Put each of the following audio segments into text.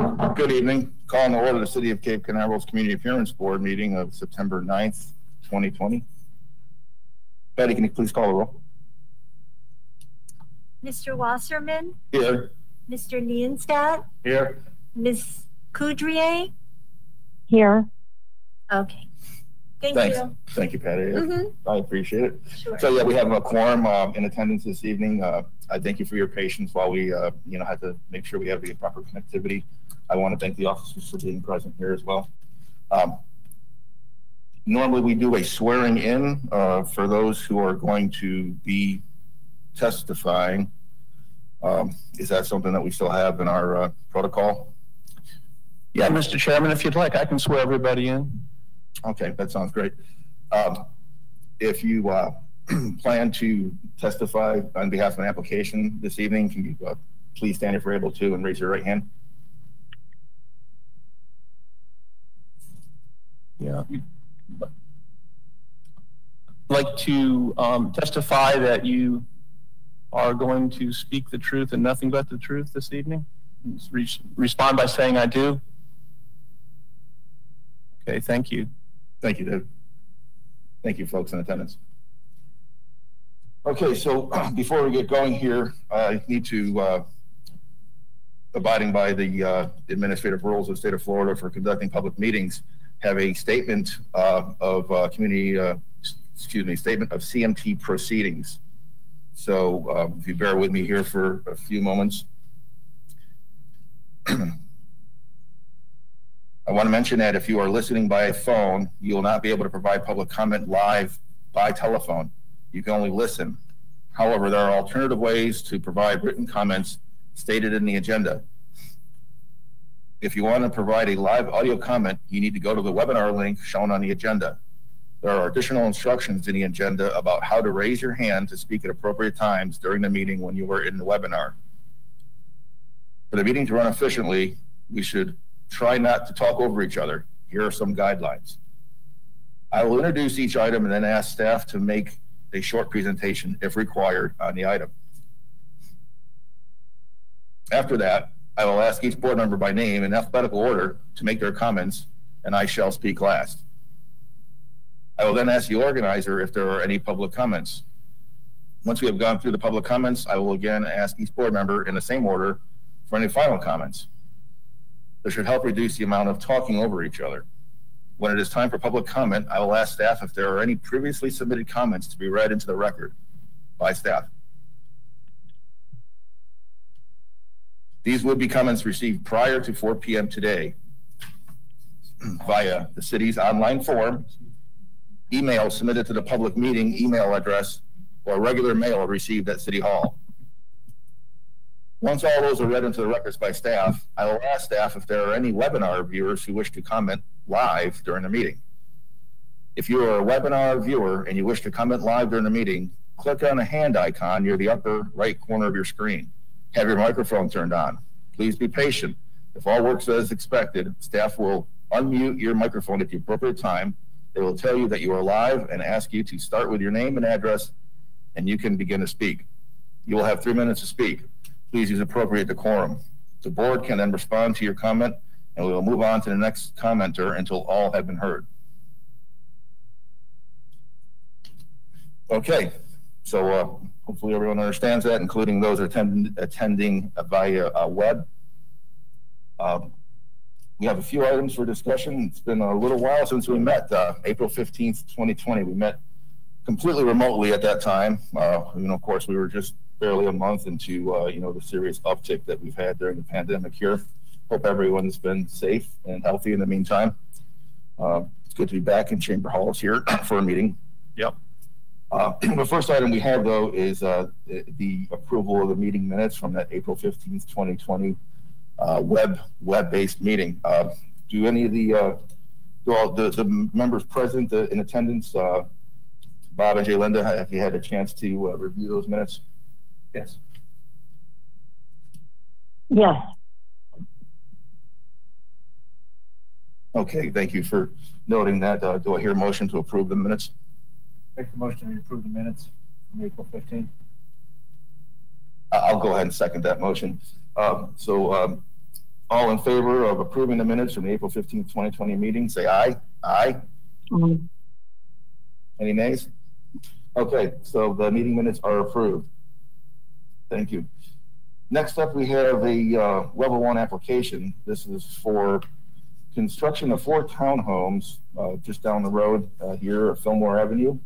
Good evening. Calling to order the City of Cape Canaveral's Community Appearance Board meeting of September 9th, 2020. Betty, can you please call the roll? Mr. Wasserman? Here. Mr. Nienstadt? Here. Ms. Coudrier? Here. Okay. Thanks. You. Thank you, Patty. I appreciate it. Sure. So yeah, we have a quorum in attendance this evening. I thank you for your patience while we had to make sure we have the proper connectivity. I want to thank the officers for being present here as well. Normally we do a swearing in for those who are going to be testifying. Is that something that we still have in our protocol? Yeah, Mr. Chairman, if you'd like, I can swear everybody in. Okay, that sounds great. If you plan to testify on behalf of an application this evening, can you please stand if you're able to and raise your right hand? Yeah. I'd like to testify that you are going to speak the truth and nothing but the truth this evening. Respond by saying I do. Okay, thank you. Thank you, Dave. Thank you, folks in attendance. Okay, so before we get going here, I need to, abiding by the administrative rules of the state of Florida for conducting public meetings, have a statement of statement of CMT proceedings. So if you bear with me here for a few moments. I want to mention that if you are listening by phone, you will not be able to provide public comment live by telephone. You can only listen. However, there are alternative ways to provide written comments stated in the agenda. If you want to provide a live audio comment, you need to go to the webinar link shown on the agenda. There are additional instructions in the agenda about how to raise your hand to speak at appropriate times during the meeting when you are in the webinar. For the meeting to run efficiently, we should try not to talk over each other. Here are some guidelines. I will introduce each item and then ask staff to make a short presentation if required on the item. After that, I will ask each board member by name in alphabetical order to make their comments, and I shall speak last. I will then ask the organizer if there are any public comments. Once we have gone through the public comments, I will again ask each board member in the same order for any final comments. This should help reduce the amount of talking over each other. When it is time for public comment, I will ask staff if there are any previously submitted comments to be read into the record by staff. These would be comments received prior to 4 p.m. today via the city's online form, email submitted to the public meeting email address, or regular mail received at City Hall. Once all those are read into the records by staff, I will ask staff if there are any webinar viewers who wish to comment live during the meeting. If you are a webinar viewer and you wish to comment live during the meeting, click on the hand icon near the upper right corner of your screen. Have your microphone turned on. Please be patient. If all works as expected, staff will unmute your microphone at the appropriate time. They will tell you that you are live and ask you to start with your name and address, and you can begin to speak. You will have 3 minutes to speak. Please use appropriate decorum. The board can then respond to your comment, and we will move on to the next commenter until all have been heard. Okay, so hopefully everyone understands that, including those attending via web. We have a few items for discussion. It's been a little while since we met, April 15th, 2020. We met completely remotely at that time. Of course, we were just barely a month into the serious uptick that we've had during the pandemic here. Hope everyone's been safe and healthy in the meantime. It's good to be back in Chamber Halls here for a meeting. Yep. The first item we have, though, is the approval of the meeting minutes from that April 15th, 2020 web-based meeting. Do any of the members present in attendance, Bob and Jay Linda, have you had a chance to review those minutes? Yes. Yes. Okay, thank you for noting that. Do I hear a motion to approve the minutes? Make the motion to approve the minutes from April 15th. I'll go ahead and second that motion. All in favor of approving the minutes from the April 15th, 2020 meeting, say aye. Aye. Any nays? Okay, so the meeting minutes are approved. Thank you. Next up, we have a level 1 application. This is for construction of 4 townhomes just down the road here at Fillmore Avenue.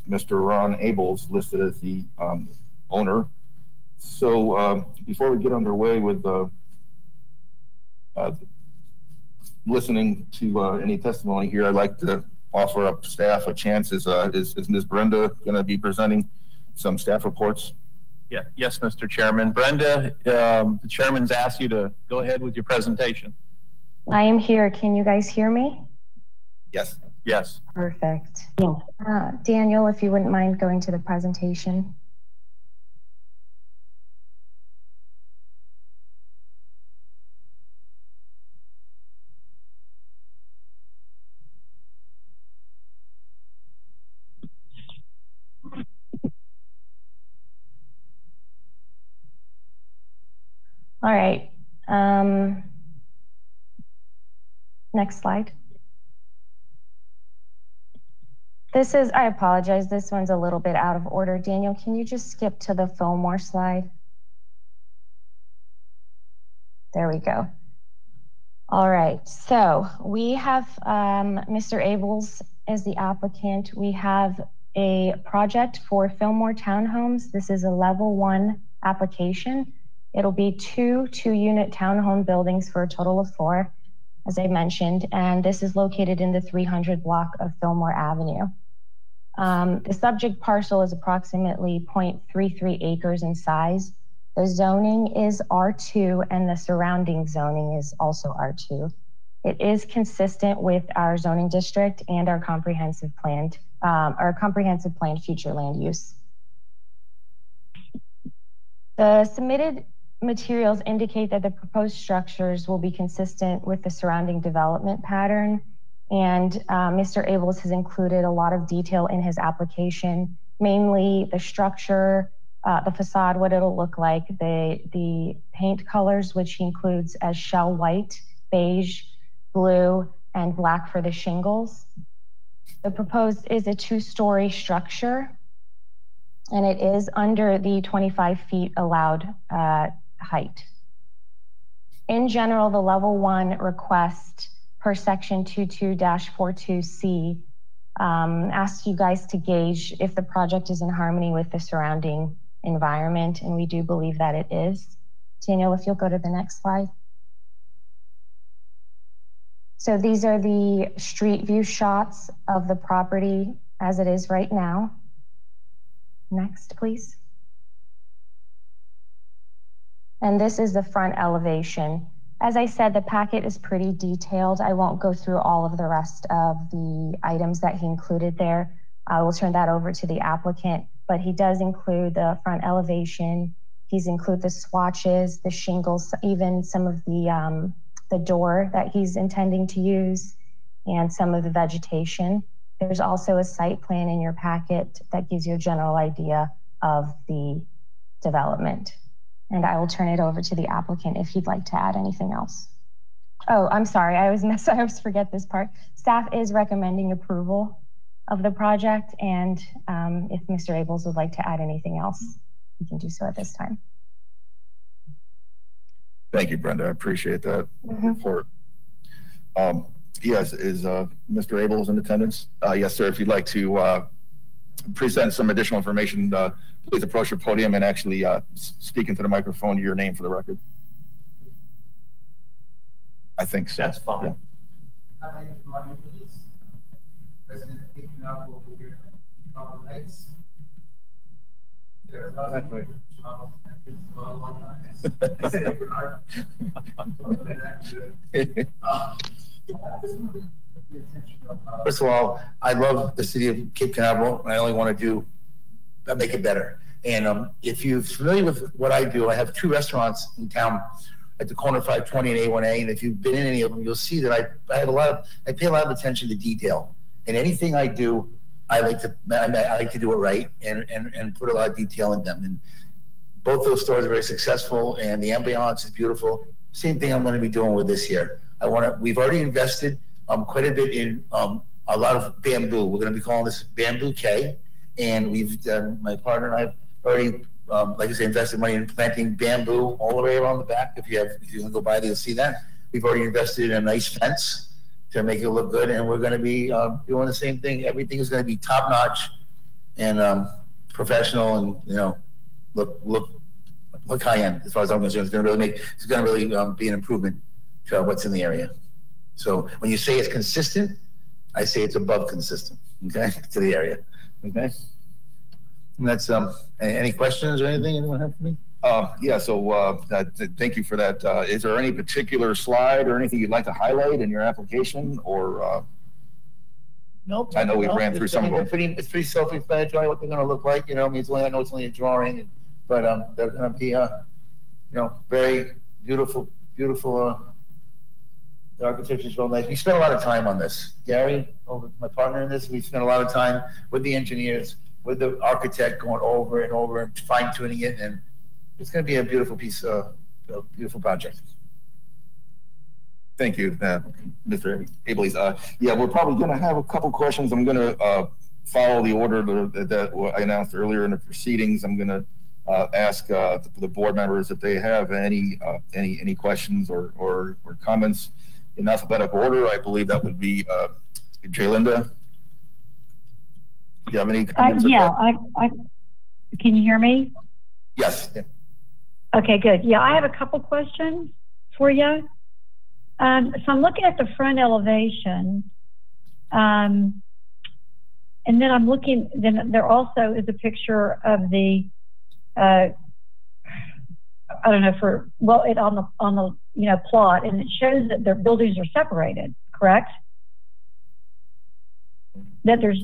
Mr. Ron Abels listed as the owner. So before we get underway with listening to any testimony here, I'd like to offer up staff a chance. Is Ms. Brenda going to be presenting some staff reports? Yeah. Yes, Mr. Chairman. Brenda, the chairman's asked you to go ahead with your presentation. I am here. Can you guys hear me? Yes. Yes. Perfect. Yeah. Daniel, if you wouldn't mind going to the presentation. All right. Next slide. This is, I apologize, this one's a little bit out of order. Daniel, can you just skip to the Fillmore slide? There we go. All right, so we have Mr. Abels as the applicant. We have a project for Fillmore Townhomes. This is a level 1 application. It'll be 2 2-unit townhome buildings for a total of 4, as I mentioned, and this is located in the 300 block of Fillmore Avenue. The subject parcel is approximately 0.33 acres in size. The zoning is R2 and the surrounding zoning is also R2. It is consistent with our zoning district and our comprehensive plan future land use. The submitted materials indicate that the proposed structures will be consistent with the surrounding development pattern. And Mr. Abels has included a lot of detail in his application, mainly the structure, the facade, what it'll look like, the paint colors, which he includes as shell white, beige, blue, and black for the shingles. The proposed is a 2-story structure, and it is under the 25 feet allowed height. In general, the level 1 request per section 22-42C asks you guys to gauge if the project is in harmony with the surrounding environment, and we do believe that it is. Daniel, if you'll go to the next slide. So these are the street view shots of the property as it is right now. Next, please. And this is the front elevation. As I said, the packet is pretty detailed. I won't go through all of the rest of the items that he included there. I will turn that over to the applicant, but he does include the front elevation. He's included the swatches, the shingles, even some of the door that he's intending to use, and some of the vegetation. There's also a site plan in your packet that gives you a general idea of the development. And I will turn it over to the applicant if he'd like to add anything else. Oh, I'm sorry, I always forget this part. Staff is recommending approval of the project, and if Mr. Abels would like to add anything else, he can do so at this time. Thank you, Brenda. I appreciate that report. Yes, is Mr. Abels in attendance? Yes, sir. If you'd like to present some additional information, please approach your podium and actually speak into the microphone, your name for the record. I think so. That's fine. Yeah. Hi, good morning, please. President picking up over here. Lights. First of all, I love the city of Cape Canaveral, and I only want to make it better. And if you're familiar with what I do, I have 2 restaurants in town at the corner of 520 and A1A. And if you've been in any of them, you'll see that I pay a lot of attention to detail. And anything I do, I like to do it right and put a lot of detail in them. And both those stores are very successful, and the ambiance is beautiful. Same thing I'm going to be doing with this here. We've already invested quite a bit in a lot of bamboo. We're going to be calling this Bamboo K, and we've done, my partner and I have already, like I say, invested money in planting bamboo all the way around the back. If you can go by there, you'll see that. We've already invested in a nice fence to make it look good, and we're going to be doing the same thing. Everything is going to be top notch and professional, and look high end as far as I'm concerned. It's going to really be an improvement to what's in the area. So when you say it's consistent, I say it's above consistent. Okay, to the area. Okay, and that's any questions or anything anyone have for me? Yeah. So thank you for that. Is there any particular slide or anything you'd like to highlight in your application, or? Nope. I know we ran through some of them. It's pretty self-explanatory what they're going to look like. I mean, I know it's only a drawing, but they're going to be, very beautiful. The architecture is real nice. We spent a lot of time on this. Gary, my partner in this, we spent a lot of time with the engineers, with the architect, going over and over and fine-tuning it, and it's going to be a beautiful piece, a beautiful project. Thank you, Mr. Ableys. Yeah, we're probably going to have a couple questions. I'm going to follow the order that I announced earlier in the proceedings. I'm going to ask the board members if they have any questions or comments in alphabetical order. I believe that would be Jalinda. Do you have any comments? Yeah, can you hear me? Yes. Yeah. Okay, good. Yeah, I have a couple questions for you. So I'm looking at the front elevation, and then I'm looking. Then there also is a picture of the, I don't know on the plot, and it shows that their buildings are separated. Correct? That there's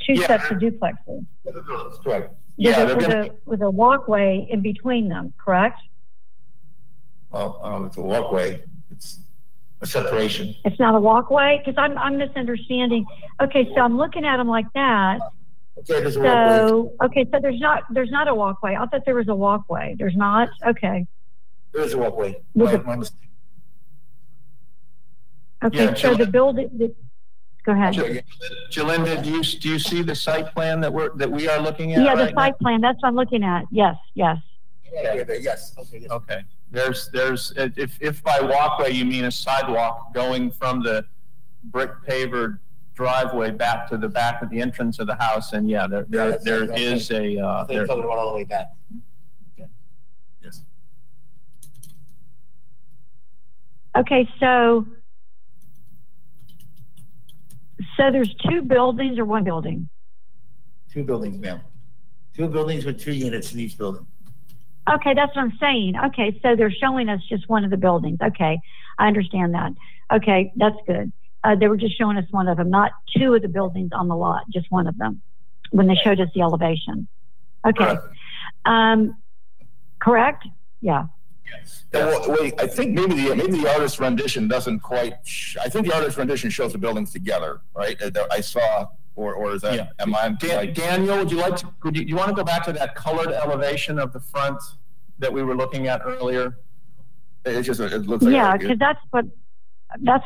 two sets of duplexes. That's correct. With a walkway in between them. Correct? Well, it's a walkway. It's a separation. It's not a walkway? Because I'm misunderstanding. Okay, so I'm looking at them like that. Okay, there's a walkway. Okay, so there's not a walkway. I thought there was a walkway. There's not? Okay. There is a walkway. My mistake. Okay, Yeah, so the building. Go ahead. Jalinda, do you see the site plan that we are looking at? Yeah, the right site now? plan. That's what I'm looking at. Yes. Yeah, yes. Okay. Yes. Okay. There's if by walkway you mean a sidewalk going from the brick pavered driveway back to the back of the entrance of the house, and yeah, there is a. They're talking about all the way back. Okay. Yes. Okay, so there's two buildings or one building? Two buildings, ma'am. Two buildings with 2 units in each building. Okay, that's what I'm saying. Okay, so they're showing us just one of the buildings. Okay, I understand that. Okay, that's good. They were just showing us one of them, not two of the buildings on the lot, just one of them, when they showed us the elevation. Okay. Correct? Yeah. Yes. Well, wait, I think maybe the artist rendition doesn't quite. I think the artist rendition shows the buildings together, right? I saw, or is that? Yeah. Am I? Daniel, would you like to? You want to go back to that colored elevation of the front that we were looking at earlier? It looks like. Yeah, because that's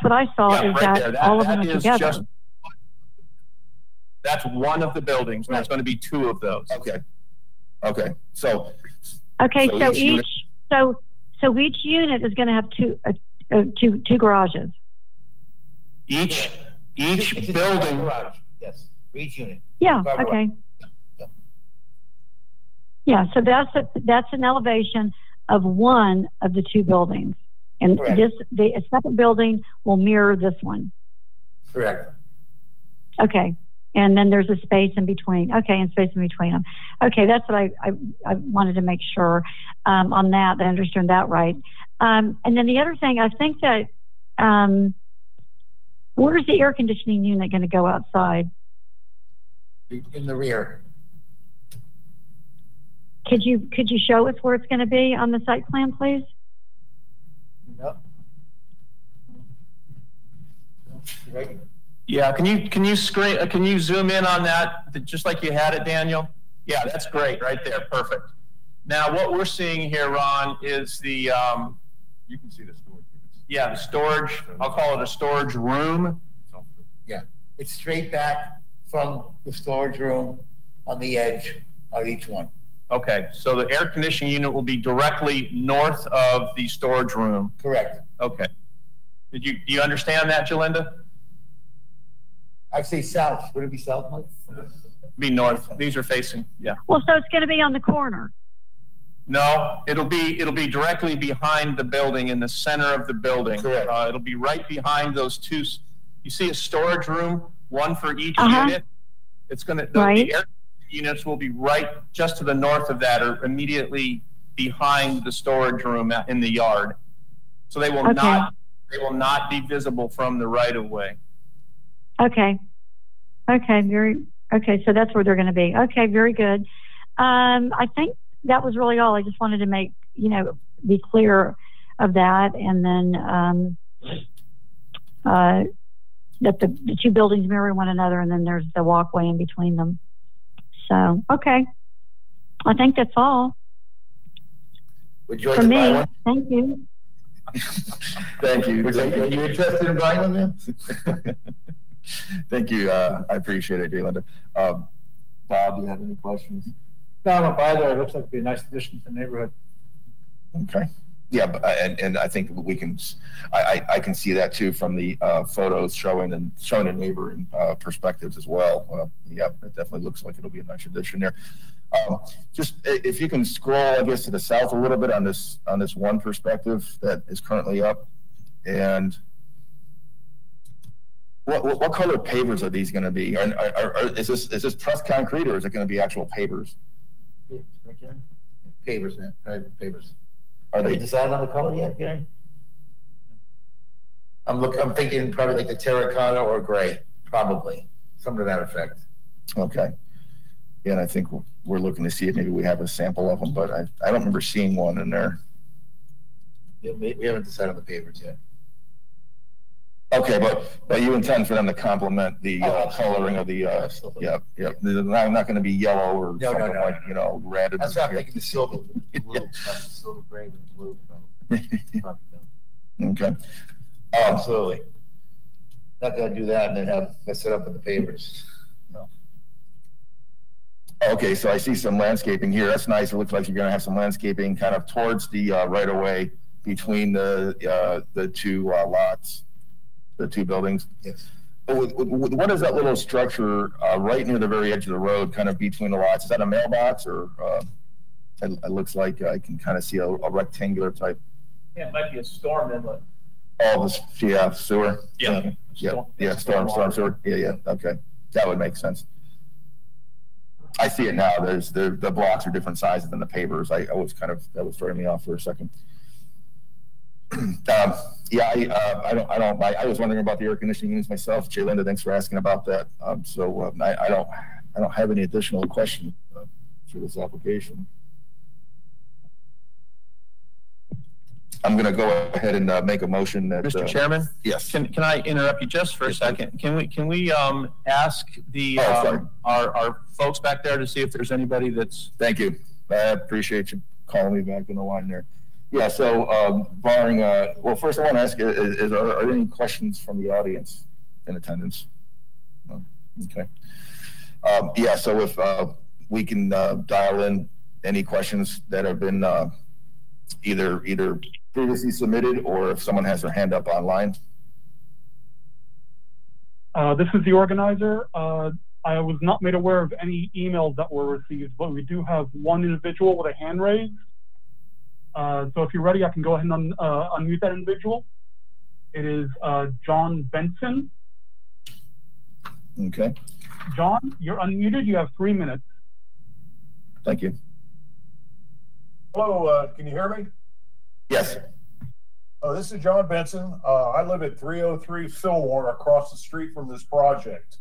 what I saw. Yeah, is that all of them are together? That's one of the buildings. And there's going to be two of those. Okay. Okay. So each unit is going to have two garages. Each building. Garage. Yes. For each unit. Yeah. Okay. Yeah. So that's an elevation of one of the two buildings, and correct. The second building will mirror this one. Correct. Okay. And then there's a space in between. Okay, and space in between them. Okay, that's what I wanted to make sure on that I understand that right. And then the other thing, I think that where's the air conditioning unit going to go outside? In the rear. Could you show us where it's going to be on the site plan, please? Yep. Right. Yeah, can you zoom in on that just like you had it, Daniel? Yeah, that's great right there. Perfect. Now what we're seeing here, Ron, is the You can see the storage units. Yeah, the storage, I'll call it a storage room. Yeah, it's straight back from the storage room on the edge of each one. Okay, so the air conditioning unit will be directly north of the storage room. Correct. Okay. Do you understand that, Jalinda? I'd say south. Would it be south, Mike? Be north. These are facing, yeah. Well, so it's going to be on the corner. No, it'll be directly behind the building, in the center of the building. Correct. It'll be right behind those two. You see a storage room, one for each unit. It's going to, the air units will be right just to the north of that, or immediately behind the storage room in the yard. So they will not be visible from the right of way. Okay. Okay. Okay. So that's where they're going to be. Okay. Very good. I think that was really all. I just wanted to make, be clear of that. And then, that the two buildings mirror one another, and then there's the walkway in between them. So, okay. I think that's all. Would you like for to me. buy one? Thank you. Thank you. Are you interested in buying one then? Thank you. I appreciate it, Jalinda. Bob, do you have any questions? No, I don't buy that. It looks like it'd be a nice addition to the neighborhood. Okay. Yeah, and I think we can. I can see that too from the photos showing the neighboring perspectives as well. Yeah, it definitely looks like it'll be a nice addition there. Just if you can scroll, I guess, to the south a little bit on this one perspective that is currently up, and what color pavers are these going to be? Is this pressed concrete, or is it going to be actual pavers? Pavers, man. Pavers. Are they decided on the color yet, Gary? I'm thinking probably like the terracotta or gray, probably something to that effect. Okay. Yeah, and I think we're looking to see if maybe we have a sample of them, but I don't remember seeing one in there. Yeah, we haven't decided on the pavers yet. Okay, but you intend for them to complement the coloring of the yeah. They're not going to be yellow or something like red. That's not thinking the silver, blue, silver gray with blue. Okay. Absolutely. Not going to do that and then mess it up with the pavers. No. Okay, so I see some landscaping here. That's nice. It looks like you're going to have some landscaping kind of towards the right of way between the two lots. The two buildings. Yes. What is that little structure right near the very edge of the road, kind of between the lots? Is that a mailbox, or it looks like I can kind of see a rectangular type? Yeah, it might be a storm inlet. Oh, sewer. Yeah. Storm sewer. Yeah. Okay, that would make sense. I see it now. The blocks are different sizes than the pavers. That was throwing me off for a second. I was wondering about the air conditioning units myself. Jalinda, thanks for asking about that. I don't have any additional questions for this application. I'm going to go ahead and make a motion that. Mr. Chairman? Yes. Can I interrupt you just for a second? Can we ask the our folks back there to see if there's anybody that's. Thank you. I appreciate you calling me back in the line there. Yeah, so barring, well, first I want to ask, are there any questions from the audience in attendance? No? Okay. Yeah, so if we can dial in any questions that have been either previously submitted, or if someone has their hand up online. This is the organizer. I was not made aware of any emails that were received, but we do have one individual with a hand raised. So if you're ready, I can go ahead and unmute that individual. It is John Benson. Okay. John, you're unmuted. You have 3 minutes. Thank you. Hello, can you hear me? Yes. This is John Benson. I live at 303 Fillmore, across the street from this project.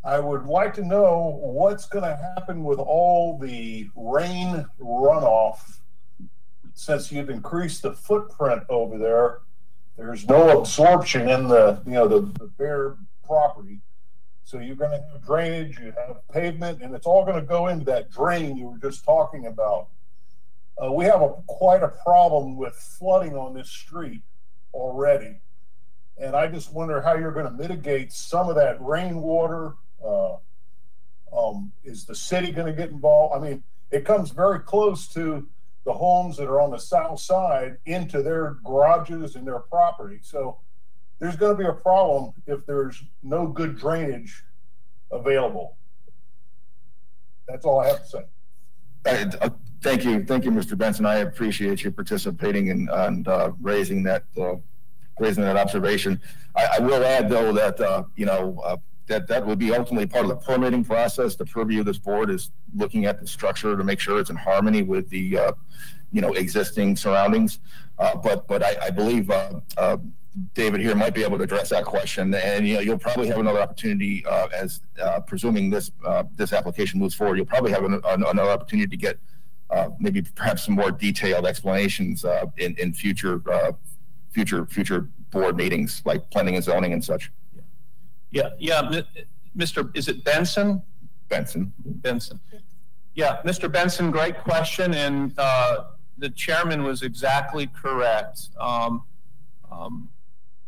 I would like to know what's going to happen with all the rain runoff since you've increased the footprint over there. There's no absorption in the bare property. So you're going to have drainage, you have pavement, and it's all going to go into that drain you were just talking about. We have quite a problem with flooding on this street already. And I just wonder how you're going to mitigate some of that rainwater. Is the city going to get involved? I mean, it comes very close to the homes that are on the south side into their garages and their property. So there's going to be a problem if there's no good drainage available. That's all I have to say. Thank you, Mr. Benson. I appreciate you participating and raising that observation. I will add, though, that that would be ultimately part of the permitting process. The purview of this board is looking at the structure to make sure it's in harmony with the existing surroundings. But I believe David here might be able to address that question, and you'll probably have another opportunity as presuming this application moves forward. You'll probably have another opportunity to get maybe perhaps some more detailed explanations in future board meetings, like planning and zoning and such. Yeah. Mr. Is it Benson? Benson. Yeah, Mr. Benson, great question, and the chairman was exactly correct.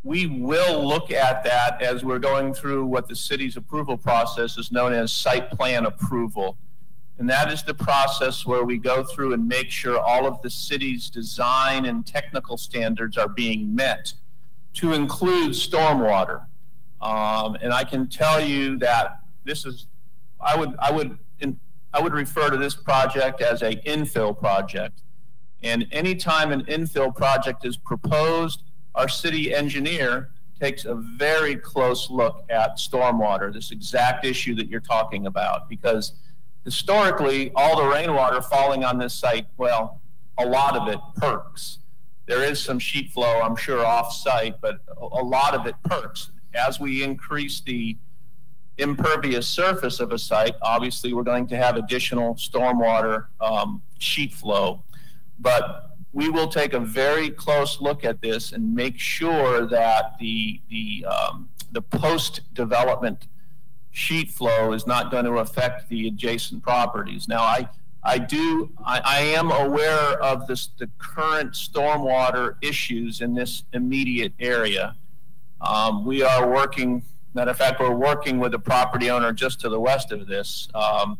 We will look at that as we're going through what the city's approval process is known as site plan approval. And that is the process where we go through and make sure all of the city's design and technical standards are being met, to include stormwater. And I can tell you that this is, I would refer to this project as an infill project. And anytime an infill project is proposed, our city engineer takes a very close look at stormwater, this exact issue that you're talking about, because historically, all the rainwater falling on this site, well, a lot of it perks. There is some sheet flow, I'm sure, off-site, but a lot of it perks. As we increase the impervious surface of a site, obviously we're going to have additional stormwater sheet flow. But we will take a very close look at this and make sure that the post-development sheet flow is not going to affect the adjacent properties. Now, I am aware of the current stormwater issues in this immediate area. We are working, matter of fact, we're working with a property owner just to the west of this on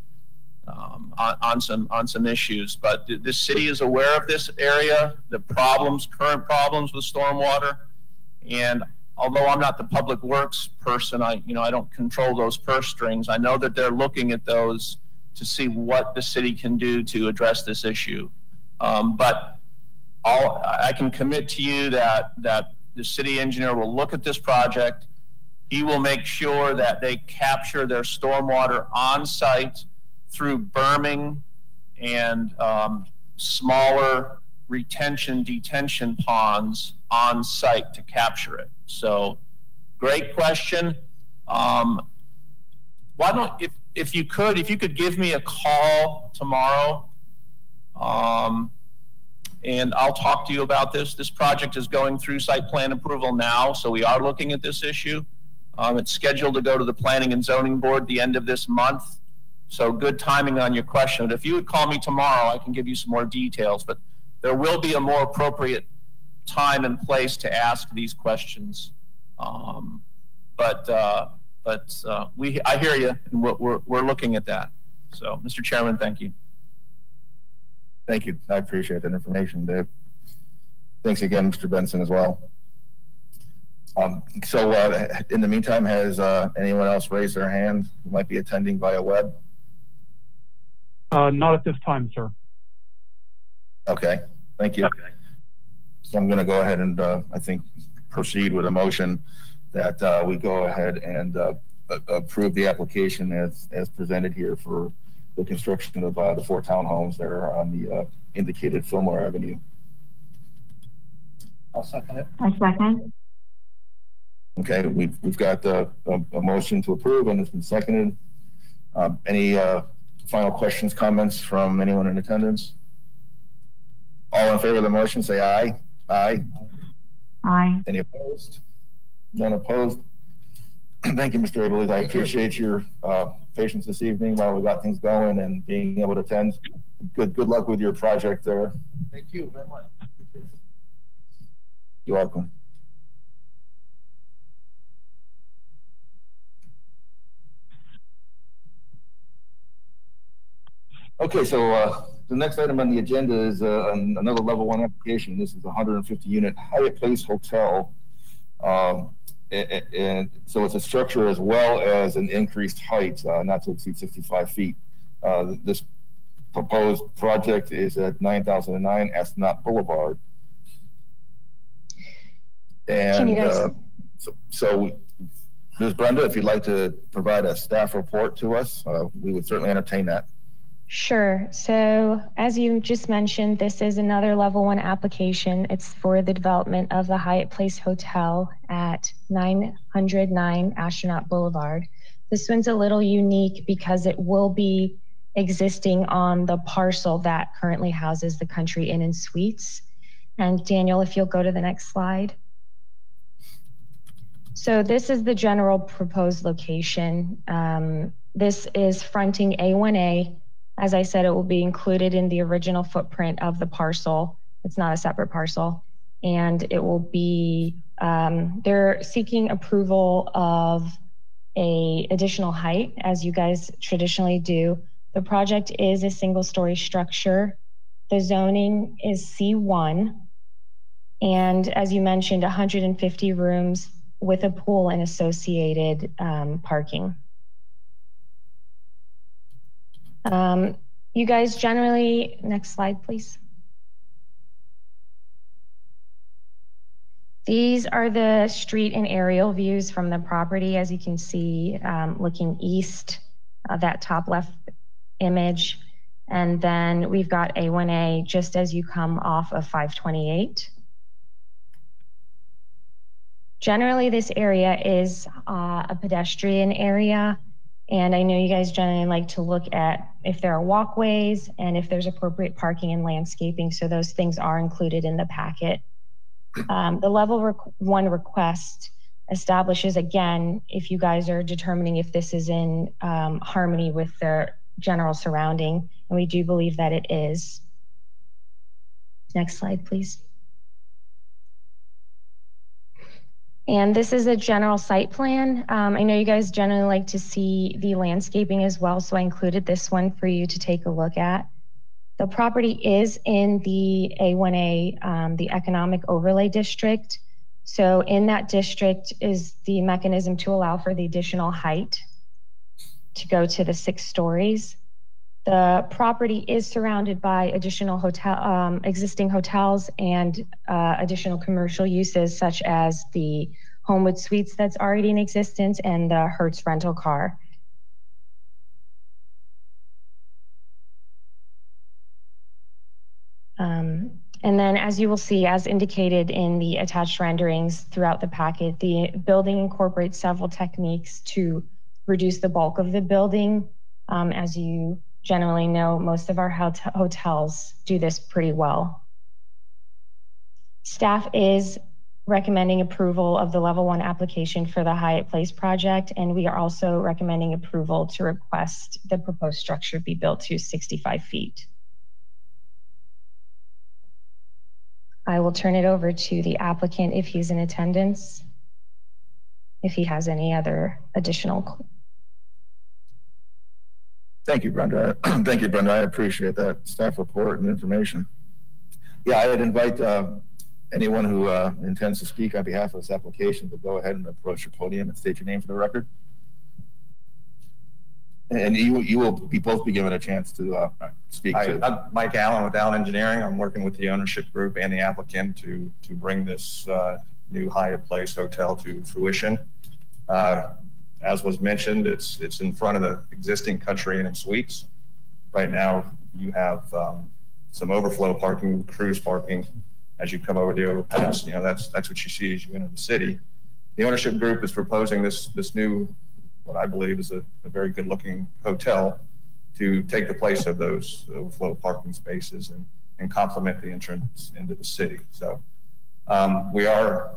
some issues. But the city is aware of this area, the current problems with stormwater. And although I'm not the public works person, I don't control those purse strings. I know that they're looking at those to see what the city can do to address this issue. But I can commit to you that the city engineer will look at this project. He will make sure that they capture their stormwater on site through berming and smaller detention ponds on site to capture it. So, great question. Why don't, if you could give me a call tomorrow, and I'll talk to you about this. This project is going through site plan approval now, so we are looking at this issue. It's scheduled to go to the Planning and Zoning Board the end of this month. So good timing on your question. But if you would call me tomorrow, I can give you some more details. But there will be a more appropriate time and place to ask these questions. I hear you, and we're looking at that. So, Mr. Chairman, thank you. Thank you. I appreciate that information, Dave. Thanks again, Mr. Benson, as well. In the meantime, has anyone else raised their hand who might be attending via web? Not at this time, sir. Okay, thank you. Okay. So I'm going to go ahead and I think proceed with a motion that we go ahead and approve the application as presented here for the construction of the 4 townhomes that are on the indicated Fillmore Avenue. I'll second it. I second. Okay, we've got a motion to approve, and it's been seconded. Any final questions, comments from anyone in attendance? All in favor of the motion, say aye. Aye. Aye. Any opposed? None opposed. Thank you, Mr. Abel. I appreciate your patience this evening while we got things going and being able to attend. Good luck with your project there. Thank you very much. You're welcome. Okay, so the next item on the agenda is another level 1 application. This is a 150 unit Hyatt Place hotel. And so it's a structure as well as an increased height, not to exceed 65 feet. This proposed project is at 9009 Astronaut Boulevard. And so Ms. Brenda, if you'd like to provide a staff report to us, we would certainly entertain that. Sure. So as you just mentioned, this is another level 1 application. It's for the development of the Hyatt Place Hotel at 909 Astronaut Boulevard. This one's a little unique because it will be existing on the parcel that currently houses the Country Inn and Suites. And Daniel, if you'll go to the next slide. So this is the general proposed location. This is fronting A1A. As I said, it will be included in the original footprint of the parcel. It's not a separate parcel. And it will be, they're seeking approval of a additional height, as you guys traditionally do. The project is a single-story structure. The zoning is C1. And as you mentioned, 150 rooms with a pool and associated parking. You guys generally, next slide, please. These are the street and aerial views from the property, as you can see, looking east, that top left image. And then we've got A1A just as you come off of 528. Generally, this area is a pedestrian area. And I know you guys generally like to look at if there are walkways and if there's appropriate parking and landscaping. So those things are included in the packet. The level 1 request establishes, again, if you guys are determining if this is in harmony with their general surrounding, and we do believe that it is. Next slide, please. And this is a general site plan. I know you guys generally like to see the landscaping as well, so I included this one for you to take a look at. The property is in the A1A, the Economic Overlay District. So in that district is the mechanism to allow for the additional height to go to the 6 stories. The property is surrounded by additional existing hotels and additional commercial uses such as the Homewood Suites that's already in existence and the Hertz rental car. And then as you will see, as indicated in the attached renderings throughout the packet, the building incorporates several techniques to reduce the bulk of the building. As you generally know, most of our hotels do this pretty well. Staff is recommending approval of the level 1 application for the Hyatt Place project, and we are also recommending approval to request the proposed structure be built to 65 feet. I will turn it over to the applicant if he's in attendance, if he has any other additional. Thank you, Brenda. Thank you, Brenda. I appreciate that staff report and information. Yeah, I would invite anyone who intends to speak on behalf of this application to go ahead and approach your podium and state your name for the record. And you will both be given a chance to speak. I'm Mike Allen with Allen Engineering. I'm working with the ownership group and the applicant to bring this new Hyatt Place hotel to fruition. As was mentioned, it's in front of the existing Country Inn and Suites. Right now, you have some overflow parking, cruise parking. As you come over the overpass, you know that's what you see as you enter the city. The ownership group is proposing this new, what I believe is a very good-looking hotel to take the place of those overflow parking spaces and complement the entrance into the city. So we are,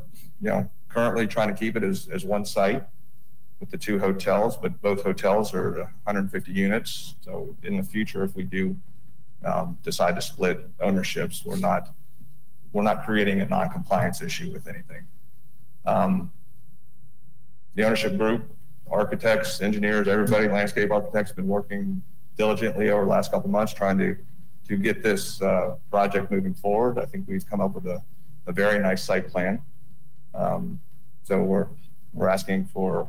currently trying to keep it as one site with the 2 hotels, but both hotels are 150 units. So in the future, if we do decide to split ownerships, we're not creating a non-compliance issue with anything. The ownership group, architects, engineers, everybody, landscape architects, been working diligently over the last couple of months trying to get this project moving forward. I think we've come up with a very nice site plan. So we're asking for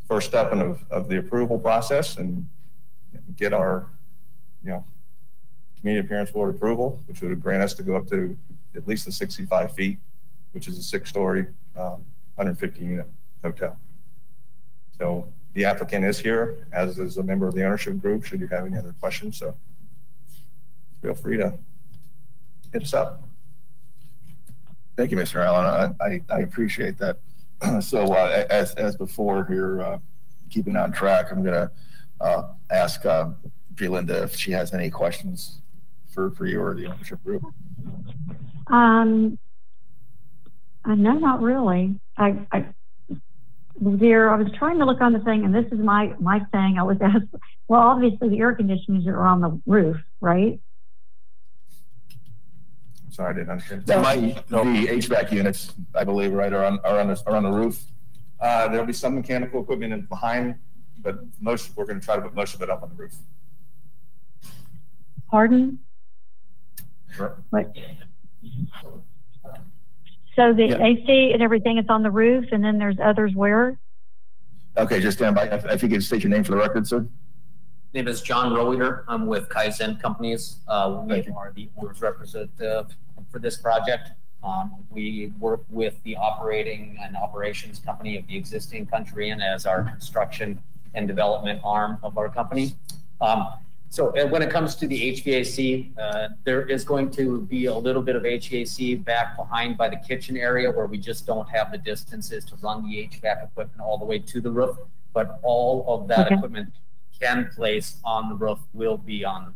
first step of the approval process and get our community appearance board approval, which would grant us to go up to at least the 65 feet, which is a 6-story, 150-unit hotel. So the applicant is here, as is a member of the ownership group, should you have any other questions. So feel free to hit us up. Thank you, Mr. Allen. I appreciate that. So as before here, keeping on track, I'm going to ask Linda if she has any questions for you or the ownership group. No, not really. I was trying to look on the thing, and this is my thing. I was asked, well, obviously the air conditioners are on the roof, right? Sorry, I didn't understand. The HVAC units, I believe, right, are on the roof. There'll be some mechanical equipment behind, but we're going to try to put most of it up on the roof. Pardon? Sure. What? So the AC and everything is on the roof, and then there's others where? Okay, just stand by. If you could state your name for the record, sir. Name is John Roeder. I'm with Kaizen Companies. We are the owner's representative for this project. We work with the operating and operations company of the existing country Inn as our construction and development arm of our company. So when it comes to the HVAC, there is going to be a little bit of HVAC back behind by the kitchen area where we just don't have the distances to run the HVAC equipment all the way to the roof, but all of that equipment can place on the roof will be on the roof.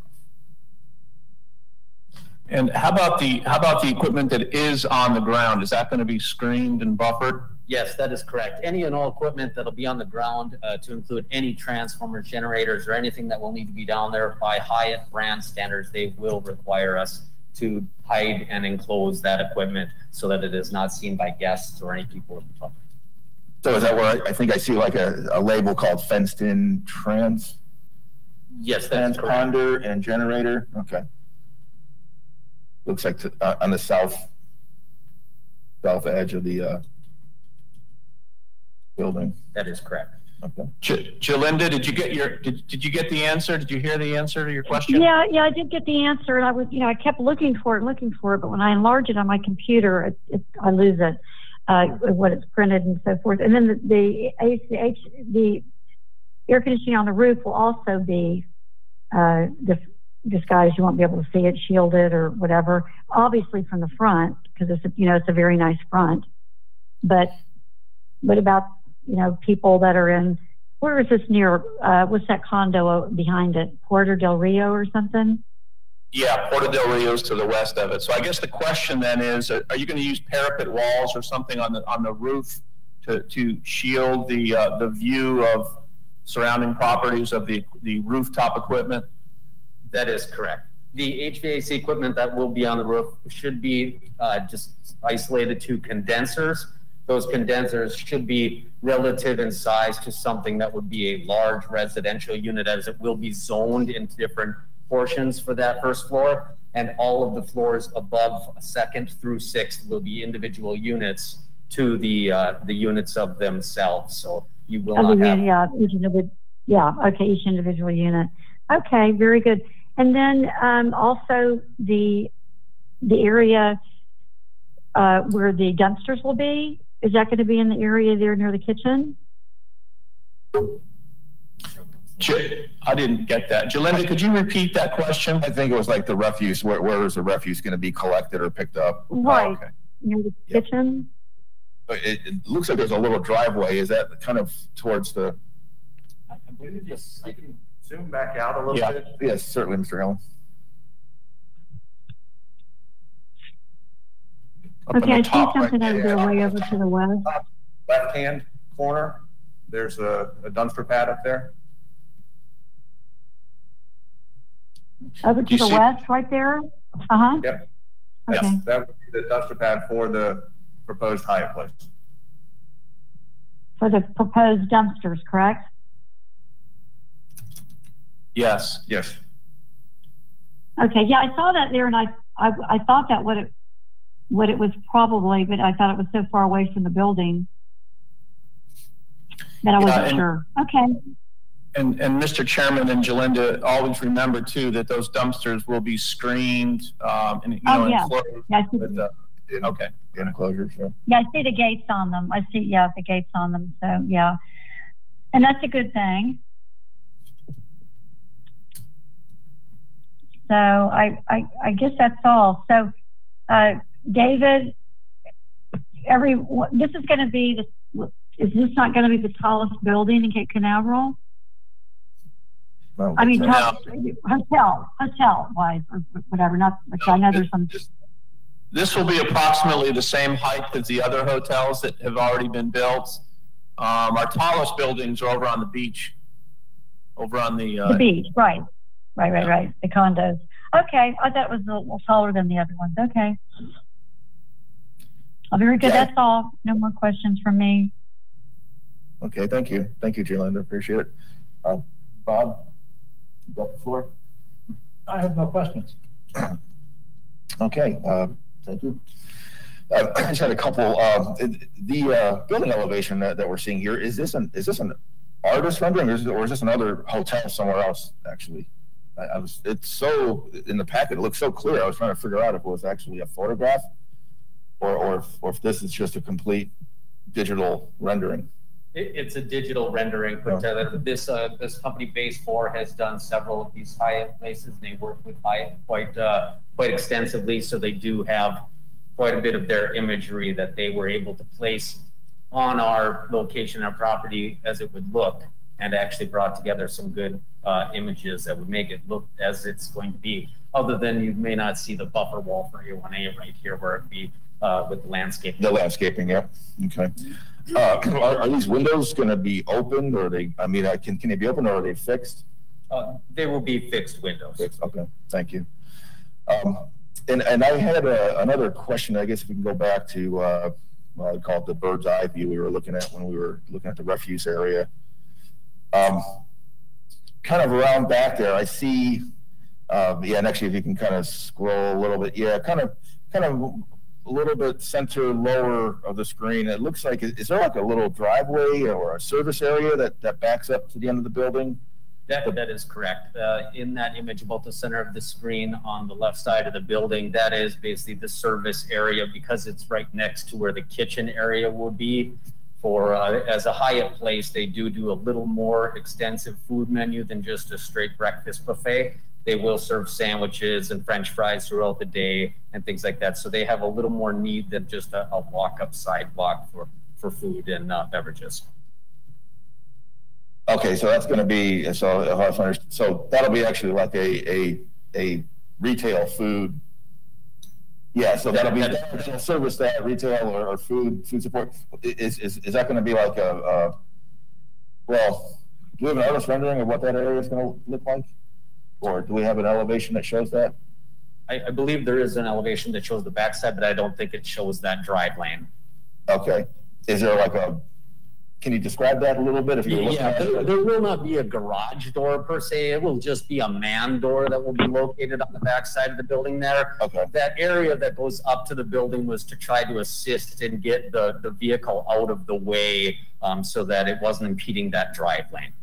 And how about the equipment that is on the ground? Is that going to be screened and buffered? Yes, that is correct. Any and all equipment that'll be on the ground, to include any transformers, generators, or anything that will need to be down there by Hyatt brand standards, they will require us to hide and enclose that equipment so that it is not seen by guests or any people in the public. So is that where I think I see like a label called fenced in trans? Yes, that's correct. Transponder and generator. Okay. Looks like on the south edge of the building. That is correct. Okay. Jalinda, did you get the answer? Did you hear the answer to your question? Yeah, I did get the answer, and I was, I kept looking for it, but when I enlarge it on my computer, I lose it, what it's printed and so forth. And then the air conditioning on the roof will also be disguised. You won't be able to see it, shielded or whatever. Obviously from the front, because it's a very nice front. But what about people that are in, where is this near, what's that condo behind it? Puerto del Rio or something? Yeah, Puerto del Rio is to the west of it. So I guess the question then is, are you going to use parapet walls or something on the roof to shield the view of surrounding properties of the rooftop equipment? That is correct. The HVAC equipment that will be on the roof should be just isolated to condensers. Those condensers should be relative in size to something that would be a large residential unit, as it will be zoned into different portions for that first floor, and all of the floors above 2nd through 6th will be individual units to the units of themselves. So you will not have... each individual unit. Okay, very good. And then also the area where the dumpsters will be, is that going to be in the area there near the kitchen? I didn't get that. Jalinda, could you repeat that question? I think it was like the refuse. Where is the refuse going to be collected or picked up? Right. Oh, okay. Near the kitchen? It looks like there's a little driveway. Is that kind of towards the... I believe you can zoom back out a little bit. Yes, certainly, Mr. Allen. Okay, I see something over there, way over to the west. Left-hand corner, there's a dumpster pad up there. Over to the west, right there? Uh-huh. Yep. Okay. Yes, that would be the dumpster pad for the proposed Hyatt place. For the proposed dumpsters, correct? Yes. Yes. Okay, yeah, I saw that there, and I thought that what it was probably, but I thought it was so far away from the building that I wasn't sure. Okay. And Mr. Chairman and Jalinda, always remember too that those dumpsters will be screened and enclosed. Yeah, I see okay. Enclosures. Yeah. Yeah, I see the gates on them. I see, yeah, the gates on them. So yeah, and that's a good thing. So I guess that's all. So David, this is going to be is this not going to be the tallest building in Cape Canaveral? Well, I mean, hotel wise or whatever. Not, I know there's some. This will be approximately the same height as the other hotels that have already been built. Our tallest buildings are over on the beach. Over on the beach, right. The condos. Okay, I thought it was a little taller than the other ones. Okay. Oh, very good. Yeah. That's all. No more questions from me. Okay, thank you. Thank you, Jalinda. Appreciate it. Bob, you got the floor? I have no questions. Okay, thank you. I just had a couple. The building elevation that we're seeing here, is this an artist rendering, or is this another hotel somewhere else? Actually, it's so in the packet. It looks so clear. I was trying to figure out if it was actually a photograph, or if this is just a complete digital rendering. It's a digital rendering. But this company Base 4 has done several of these Hyatt places. They work with Hyatt quite extensively, so they do have quite a bit of their imagery that they were able to place on our location, our property, as it would look, and actually brought together some good images that would make it look as it's going to be. Other than you may not see the buffer wall for A1A right here, where it'd be with the landscaping. The landscaping, yeah. Okay. Are these windows going to be open, or are they? I mean, can they be open, or are they fixed? They will be fixed windows. Fixed. Okay. Thank you. And I had another question. I guess if we can go back to what I call it the bird's eye view we were looking at when we were looking at the refuse area. Kind of around back there, I see. Yeah, and actually, if you can kind of scroll a little bit, yeah, kind of a little bit center lower of the screen. It looks like, is there like a little driveway or a service area that backs up to the end of the building? That is correct. In that image about the center of the screen on the left side of the building, that is basically the service area, because it's right next to where the kitchen area will be. For as a Hyatt place, they do a little more extensive food menu than just a straight breakfast buffet. They will serve sandwiches and French fries throughout the day and things like that. So they have a little more need than just a walk-up sidewalk for food and beverages. Okay, so that's going to be, so that'll be actually like a retail food. Yeah, so that'll service that retail or food support. Is that going to be like well, do we have an artist rendering of what that area is going to look like? Or do we have an elevation that shows that? I believe there is an elevation that shows the backside, but I don't think it shows that drive lane. Okay. Is there like can you describe that a little bit? If you're looking at it? There will not be a garage door per se. It will just be a man door that will be located on the backside of the building there. Okay. That area that goes up to the building was to try to assist and get the vehicle out of the way so that it wasn't impeding that drive lane.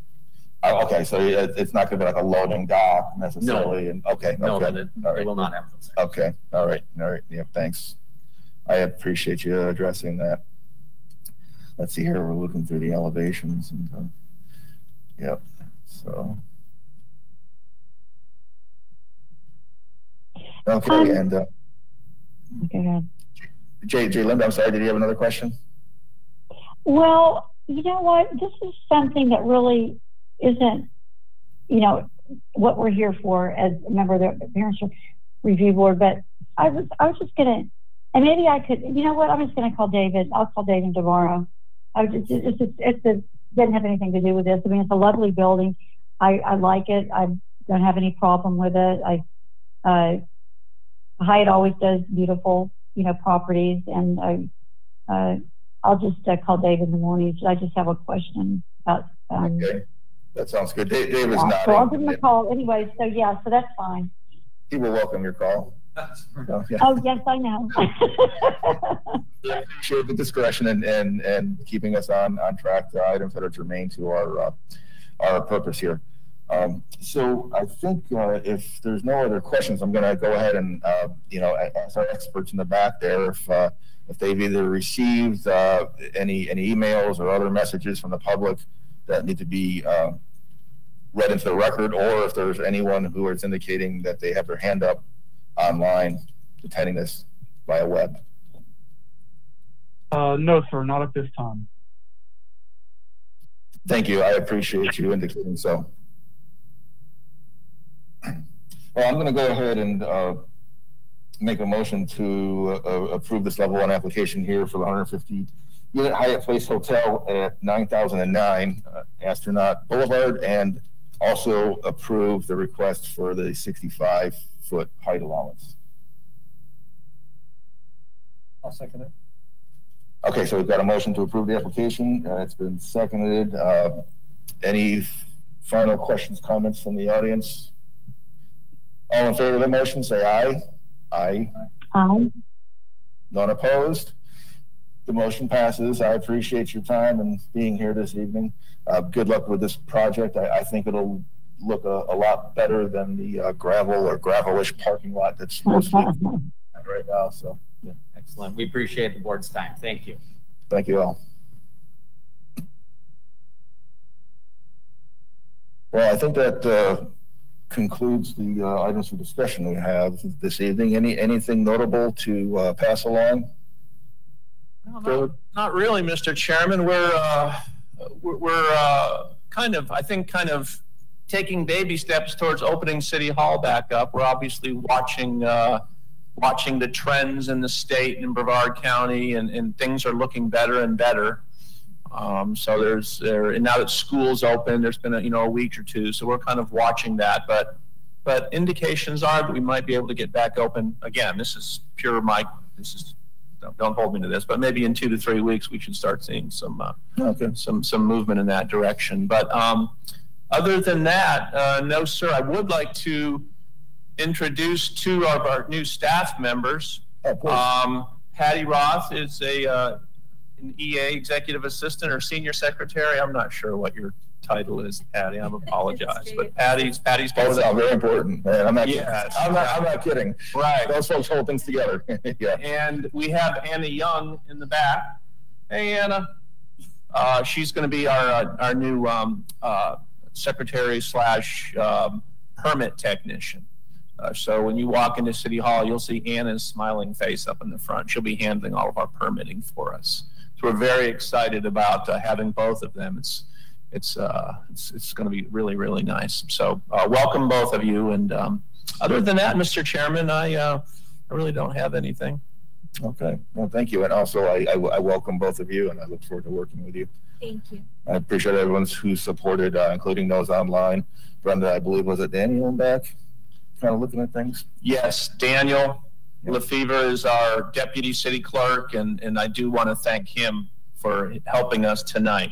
Oh, okay, so it's not going to be like a loading dock necessarily. No. And okay, no, okay. They will not have those. Okay, all right. Yeah, thanks. I appreciate you addressing that. Let's see here. We're looking through the elevations and yep. So okay, and okay. Jay Linda, I'm sorry. Did you have another question? Well, you know what? This is something that really isn't, what we're here for as a member of the Parents Review Board. But I was just gonna, and maybe I could. You know what? I'm just gonna call David. I'll call David tomorrow. It doesn't have anything to do with this. I mean, it's a lovely building. I like it. don't have any problem with it. Hyatt always does beautiful, properties, and I'll just call Dave in the morning. I just have a question about. Okay, that sounds good. Dave is not. So I'll give him a call anyway. So yeah, so that's fine. He will welcome your call. Oh yes, I know. I appreciate the discretion and keeping us on track to items that are germane to our purpose here. So I think if there's no other questions, I'm going to go ahead and ask our experts in the back there if they've either received any emails or other messages from the public that need to be read into the record, or if there's anyone who is indicating that they have their hand up online attending this via web. No, sir, not at this time. Thank you. I appreciate you indicating so. Well, I'm going to go ahead and make a motion to approve this level 1 application here for the 150-unit Hyatt Place Hotel at 9009 Astronaut Boulevard, and also approve the request for the 65-foot height allowance. I'll second it. Okay, so we've got a motion to approve the application. It's been seconded. Any final questions, comments from the audience? All in favor of the motion, say aye. Aye. Aye. None opposed? The motion passes. I appreciate your time and being here this evening. Good luck with this project. I think it'll look a lot better than the gravel or gravelish parking lot that's mostly right now. So, yeah. Excellent. We appreciate the board's time. Thank you. Thank you all. Well, I think that concludes the items for discussion we have this evening. Anything notable to pass along? No, not really, Mr. Chairman. We're kind of taking baby steps towards opening City Hall back up. We're obviously watching the trends in the state and Brevard County, and things are looking better and better. So and now that school's open, there's been a week or two, so we're kind of watching that. But indications are that we might be able to get back open again. This is pure don't hold me to this, but maybe in 2 to 3 weeks we should start seeing some movement in that direction. But other than that, no, sir. I would like to introduce 2 of our new staff members. Patty Roth is an EA, executive assistant, or senior secretary. I'm not sure what your title is, Patty. I apologize, but Patty's That's very important, man. I'm not kidding. Right. Those folks hold things together. Yeah. And we have Anna Young in the back. Hey, Anna. She's going to be our new secretary / permit technician. So when you walk into City Hall, you'll see Anna's smiling face up in the front. She'll be handling all of our permitting for us. So we're very excited about having both of them. It's going to be really, really nice. So welcome both of you. And other than that, Mr. Chairman, I really don't have anything. Okay. Well, thank you. And also, I welcome both of you, and I look forward to working with you. Thank you. I appreciate everyone who supported, including those online. Brenda, I believe, was it Daniel in back? Kind of looking at things. Yes, Daniel Lefevre is our deputy city clerk, and I do want to thank him for helping us tonight.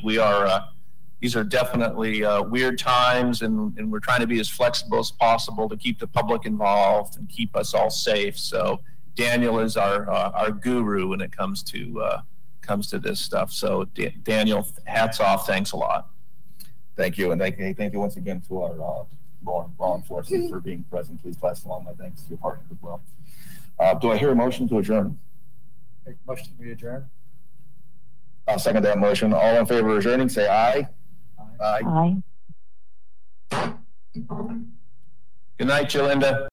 These are definitely weird times, and we're trying to be as flexible as possible to keep the public involved and keep us all safe. So Daniel is our guru when it comes to this stuff. So Daniel, hats off. Thanks a lot. Thank you, and thank you once again to our law enforcement for being present. Please pass along my thanks to your partner as well. Do I hear a motion to adjourn? Make a motion to adjourn. I'll second that motion. All in favor of adjourning, say aye. Aye. Good night, Jolinda.